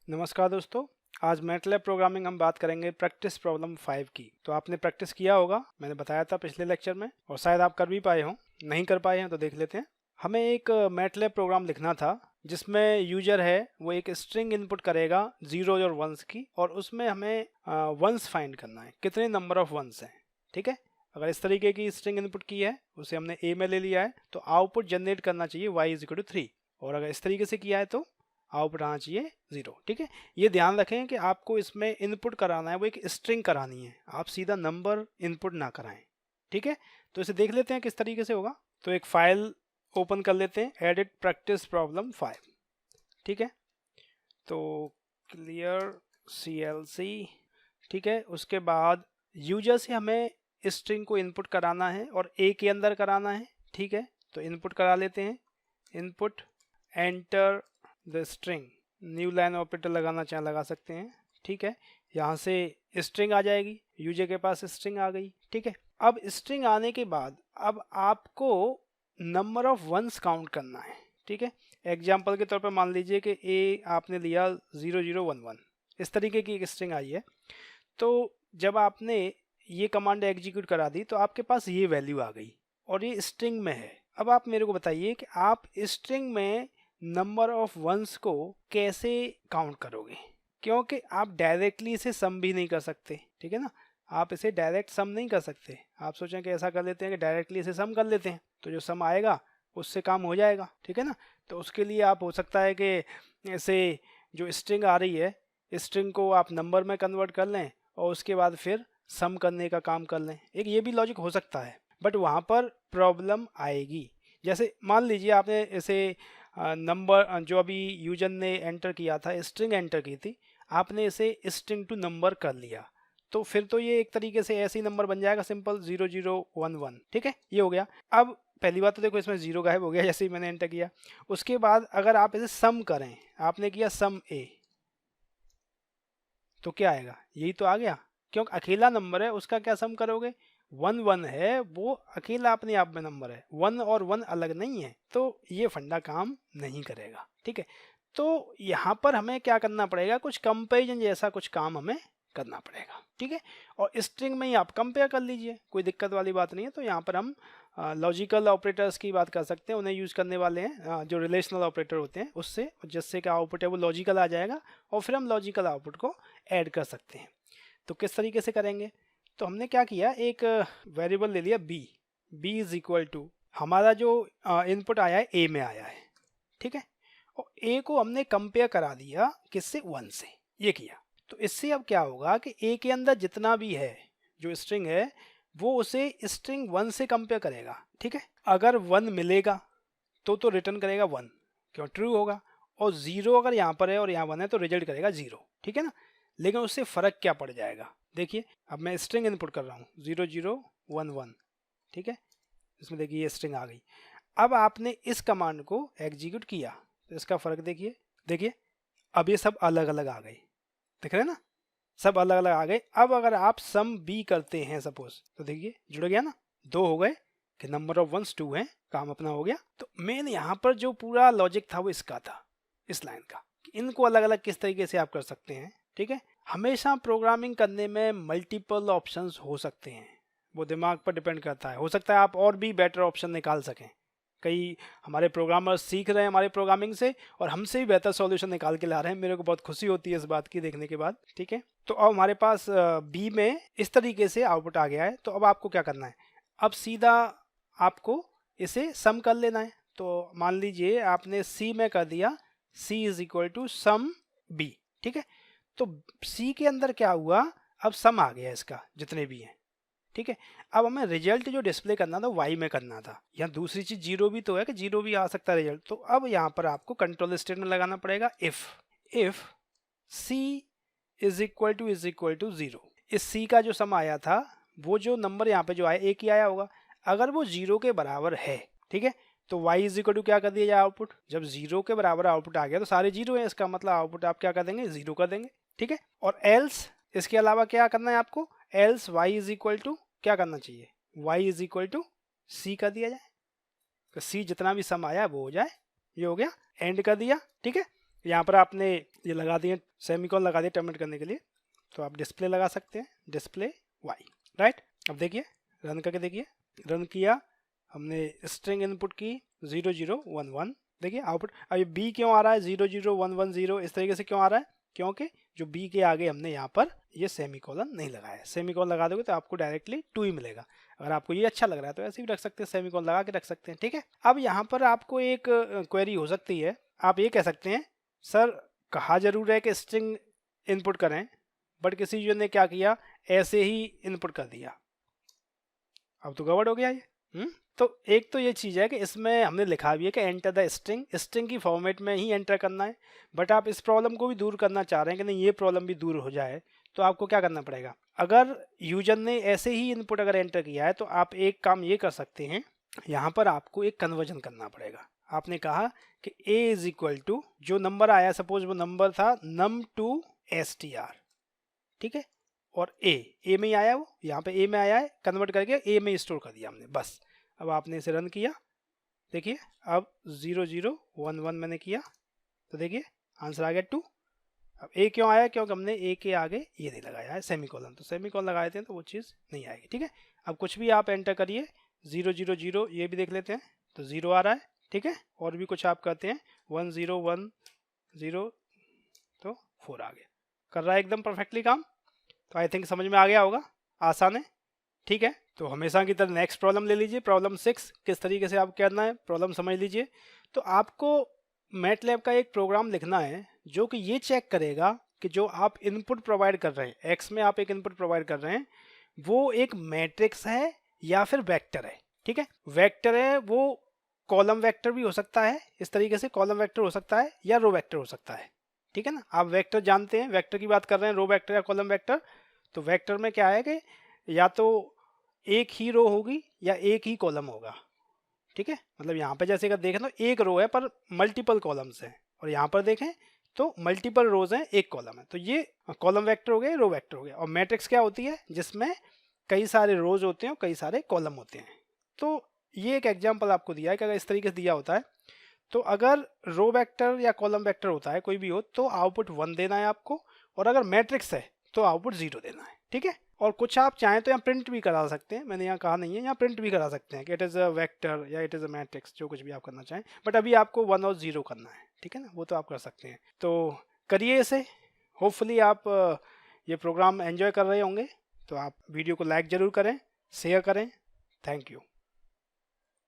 नमस्कार दोस्तों। आज मैटलैब प्रोग्रामिंग हम बात करेंगे प्रैक्टिस प्रॉब्लम 5 की। तो आपने प्रैक्टिस किया होगा, मैंने बताया था पिछले लेक्चर में, और शायद आप कर भी पाए हों। नहीं कर पाए हैं तो देख लेते हैं। हमें एक मैटलैब प्रोग्राम लिखना था जिसमें यूजर है वो एक स्ट्रिंग इनपुट करेगा जीरो और वंस की, और उसमें हमें वंस फाइंड करना है, कितने नंबर ऑफ वंस हैं। ठीक है, अगर इस तरीके की स्ट्रिंग इनपुट की है, उसे हमने ए में ले लिया है, तो आउटपुट जनरेट करना चाहिए y=3, और अगर इस तरीके से किया है तो आउटपुट आना चाहिए 0। ठीक है, ये ध्यान रखें कि आपको इसमें इनपुट कराना है वो एक स्ट्रिंग करानी है, आप सीधा नंबर इनपुट ना कराएं। ठीक है, तो इसे देख लेते हैं किस तरीके से होगा। तो एक फाइल ओपन कर लेते हैं, एडिट प्रैक्टिस प्रॉब्लम 5। ठीक है, तो क्लियर CLC। ठीक है, उसके बाद यूजर से हमें स्ट्रिंग को इनपुट कराना है और ए के अंदर कराना है। ठीक है, तो इनपुट करा लेते हैं, input enter the string, new line operator लगाना चाहे लगा सकते हैं। ठीक है, यहाँ से स्ट्रिंग आ जाएगी, यूजर के पास स्ट्रिंग आ गई। ठीक है, अब स्ट्रिंग आने के बाद अब आपको नंबर ऑफ वंस काउंट करना है। ठीक है, एग्जाम्पल के तौर पर मान लीजिए कि ए आपने लिया 0011, इस तरीके की एक स्ट्रिंग आई है। तो जब आपने ये कमांड एग्जीक्यूट करा दी तो आपके पास ये वैल्यू आ गई और ये स्ट्रिंग में है। अब आप मेरे को बताइए कि आप स्ट्रिंग में नंबर ऑफ वंस को कैसे काउंट करोगे, क्योंकि आप डायरेक्टली इसे सम भी नहीं कर सकते। ठीक है ना, आप इसे डायरेक्ट सम नहीं कर सकते। आप सोचें कि ऐसा कर लेते हैं कि डायरेक्टली इसे सम कर लेते हैं, तो जो सम आएगा उससे काम हो जाएगा। ठीक है ना, तो उसके लिए आप हो सकता है कि ऐसे जो स्ट्रिंग आ रही है, स्ट्रिंग को आप नंबर में कन्वर्ट कर लें और उसके बाद फिर सम करने का काम कर लें। एक ये भी लॉजिक हो सकता है, बट वहाँ पर प्रॉब्लम आएगी। जैसे मान लीजिए आपने इसे नंबर जो अभी यूजर ने एंटर किया था, स्ट्रिंग एंटर की थी, आपने इसे स्ट्रिंग टू नंबर कर लिया, तो फिर तो ये एक तरीके से ऐसे ही नंबर बन जाएगा, सिंपल 0011। ठीक है, ये हो गया। अब पहली बात तो देखो इसमें जीरो गायब हो गया जैसे ही मैंने एंटर किया। उसके बाद अगर आप इसे सम करें, आपने किया सम ए, तो क्या आएगा, यही तो आ गया, क्योंकि अकेला नंबर है, उसका क्या सम करोगे। 1 है, वो अकेला अपने आप में नंबर है, 1 और 1 अलग नहीं है, तो ये फंडा काम नहीं करेगा। ठीक है, तो यहाँ पर हमें क्या करना पड़ेगा, कुछ कंपेरिजन जैसा कुछ काम हमें करना पड़ेगा। ठीक है, और स्ट्रिंग में ही आप कंपेयर कर लीजिए, कोई दिक्कत वाली बात नहीं है। तो यहाँ पर हम लॉजिकल ऑपरेटर्स की बात कर सकते हैं, उन्हें यूज़ करने वाले हैं जो रिलेशनल ऑपरेटर होते हैं उससे, जिससे का आउटपुट है वो लॉजिकल आ जाएगा, और फिर हम लॉजिकल आउटपुट को ऐड कर सकते हैं। तो किस तरीके से करेंगे, तो हमने क्या किया, एक वेरिएबल ले लिया b इज इक्वल टू, हमारा जो इनपुट आया है a में आया है। ठीक है, और a को हमने कंपेयर करा दिया किससे, 1 से, ये किया। तो इससे अब क्या होगा कि a के अंदर जितना भी है जो स्ट्रिंग है वो उसे स्ट्रिंग 1 से कंपेयर करेगा। ठीक है, अगर 1 मिलेगा तो रिटर्न करेगा 1, क्यों, ट्रू होगा। और 0 अगर यहाँ पर है और यहाँ 1 है तो रिजल्ट करेगा 0। ठीक है ना, लेकिन उससे फ़र्क क्या पड़ जाएगा, देखिए अब मैं स्ट्रिंग इनपुट कर रहा हूँ 0011। ठीक है, इसमें देखिए ये स्ट्रिंग आ गई। अब आपने इस कमांड को एग्जीक्यूट किया तो इसका फ़र्क देखिए, देखिए अब ये सब अलग अलग आ गए, दिख रहे हैं ना, सब अलग अलग आ गए। अब अगर आप सम बी करते हैं सपोज, तो देखिए जुड़ गया ना, 2 हो गए कि नंबर ऑफ वंस 2 है, काम अपना हो गया। तो मेन यहाँ पर जो पूरा लॉजिक था वो इसका था, इस लाइन का, कि इनको अलग अलग किस तरीके से आप कर सकते हैं। ठीक है, हमेशा प्रोग्रामिंग करने में मल्टीपल ऑप्शंस हो सकते हैं, वो दिमाग पर डिपेंड करता है। हो सकता है आप और भी बेटर ऑप्शन निकाल सकें, कई हमारे प्रोग्रामर्स सीख रहे हैं हमारे प्रोग्रामिंग से और हमसे भी बेहतर सॉल्यूशन निकाल के ला रहे हैं, मेरे को बहुत खुशी होती है इस बात की देखने के बाद। ठीक है, तो अब हमारे पास बी में इस तरीके से आउटपुट आ गया है। तो अब आपको क्या करना है, अब सीधा आपको इसे सम कर लेना है। तो मान लीजिए आपने सी में कर दिया c is equal to sum B. ठीक है, तो सी के अंदर क्या हुआ, अब सम आ गया इसका जितने भी हैं। ठीक है, अब हमें रिजल्ट जो डिस्प्ले करना था वाई में करना था, यहाँ दूसरी चीज जीरो भी तो है कि जीरो भी आ सकता है रिजल्ट। तो अब यहाँ पर आपको कंट्रोल स्टेटमेंट लगाना पड़ेगा, if c is equal to 0। इस c का जो सम आया था वो जो नंबर यहाँ पे जो आया एक ही आया होगा, अगर वो 0 के बराबर है, ठीक है, तो y इज इक्वल टू क्या कर दिया जाए आउटपुट, जब 0 के बराबर आउटपुट आ गया तो सारे 0 हैं, इसका मतलब आउटपुट आप क्या कर देंगे, 0 कर देंगे। ठीक है, और एल्स इसके अलावा क्या करना है आपको, else y is equal to क्या करना चाहिए, y is equal to c कर दिया जाए, तो c जितना भी सम आया वो हो जाए, ये हो गया, एंड कर दिया। ठीक है, यहाँ पर आपने ये लगा दिए सेमीकोलन लगा दिए टर्मिनेट करने के लिए, तो आप डिस्प्ले लगा सकते हैं, डिस्प्ले वाई, राइट। अब देखिए रन करके देखिए, रन किया हमने, स्ट्रिंग इनपुट की 0011, देखिए आउटपुट। अब ये बी क्यों आ रहा है 00110 इस तरीके से क्यों आ रहा है, क्योंकि जो बी के आगे हमने यहाँ पर ये सेमीकोलन नहीं लगाया है। सेमीकोलन लगा दोगे तो आपको डायरेक्टली 2 ही मिलेगा। अगर आपको ये अच्छा लग रहा है तो ऐसे भी रख सकते हैं, सेमीकोलन लगा के रख सकते हैं, ठीक है। अब यहाँ पर आपको एक क्वेरी हो सकती है, आप ये कह सकते हैं सर कहा जरूर है कि स्ट्रिंग इनपुट करें, बट किसी यूजर ने क्या किया, ऐसे ही इनपुट कर दिया, अब तो गड़बड़ हो गया ये। तो एक तो ये चीज़ है कि इसमें हमने लिखा भी है कि एंटर द स्ट्रिंग, स्ट्रिंग की फॉर्मेट में ही एंटर करना है, बट आप इस प्रॉब्लम को भी दूर करना चाह रहे हैं कि नहीं ये प्रॉब्लम भी दूर हो जाए, तो आपको क्या करना पड़ेगा, अगर यूजर ने ऐसे ही इनपुट अगर एंटर किया है तो आप एक काम ये कर सकते हैं, यहाँ पर आपको एक कन्वर्जन करना पड़ेगा। आपने कहा कि a इज इक्वल टू जो नंबर आया, सपोज वो नंबर था num2 str, ठीक है, और ए में ही आया, वो यहाँ पे ए में आया है, कन्वर्ट करके ए में स्टोर कर दिया हमने, बस। अब आपने इसे रन किया, देखिए अब 0011 मैंने किया तो देखिए आंसर आ गया 2। अब ए क्यों आया, क्योंकि हमने ए के आगे ये नहीं लगाया है सेमीकोलन, तो सेमीकोलन लगाए थे तो वो चीज़ नहीं आएगी, ठीक है। अब कुछ भी आप एंटर करिए, 000 ये भी देख लेते हैं तो 0 आ रहा है, ठीक है, और भी कुछ आप करते हैं 1010 तो 4 आ गया, कर रहा है एकदम परफेक्टली काम। तो आई थिंक समझ में आ गया होगा, आसान है, ठीक है। तो हमेशा की तरह नेक्स्ट प्रॉब्लम ले लीजिए, प्रॉब्लम 6 किस तरीके से आप करना है, प्रॉब्लम समझ लीजिए। तो आपको मैटलैब का एक प्रोग्राम लिखना है जो कि ये चेक करेगा कि जो आप इनपुट प्रोवाइड कर रहे हैं, एक्स में आप एक इनपुट प्रोवाइड कर रहे हैं, वो एक मैट्रिक्स है या फिर वेक्टर है, ठीक है। वेक्टर है वो कॉलम वेक्टर भी हो सकता है, इस तरीके से कॉलम वेक्टर हो सकता है या रो वेक्टर हो सकता है, ठीक है ना। आप वेक्टर जानते हैं, वेक्टर की बात कर रहे हैं, रो वेक्टर या कॉलम वेक्टर। तो वेक्टर में क्या है कि या तो एक ही रो होगी या एक ही कॉलम होगा, ठीक है। मतलब यहाँ पे जैसे अगर देखें तो एक रो है पर मल्टीपल कॉलम्स हैं, और यहाँ पर देखें तो मल्टीपल रोज हैं एक कॉलम है, तो ये कॉलम वेक्टर हो गए, रो वेक्टर हो गया। और मैट्रिक्स क्या होती है, जिसमें कई सारे रोज होते हैं और कई सारे कॉलम होते हैं। तो ये एक एग्जाम्पल आपको दिया है कि अगर इस तरीके से दिया होता है तो अगर रो वेक्टर या कॉलम वेक्टर होता है कोई भी हो तो आउटपुट 1 देना है आपको, और अगर मैट्रिक्स है तो आउटपुट 0 देना है, ठीक है। और कुछ आप चाहें तो यहाँ प्रिंट भी करा सकते हैं, मैंने यहाँ कहा नहीं है, यहाँ प्रिंट भी करा सकते हैं कि इट इज़ अ वेक्टर या इट इज़ अ मैट्रिक्स, जो कुछ भी आप करना चाहें, बट अभी आपको 1 और 0 करना है, ठीक है ना, वो तो आप कर सकते हैं। तो करिए इसे, होपफुली आप ये प्रोग्राम एंजॉय कर रहे होंगे। तो आप वीडियो को लाइक ज़रूर करें, शेयर करें, थैंक यू।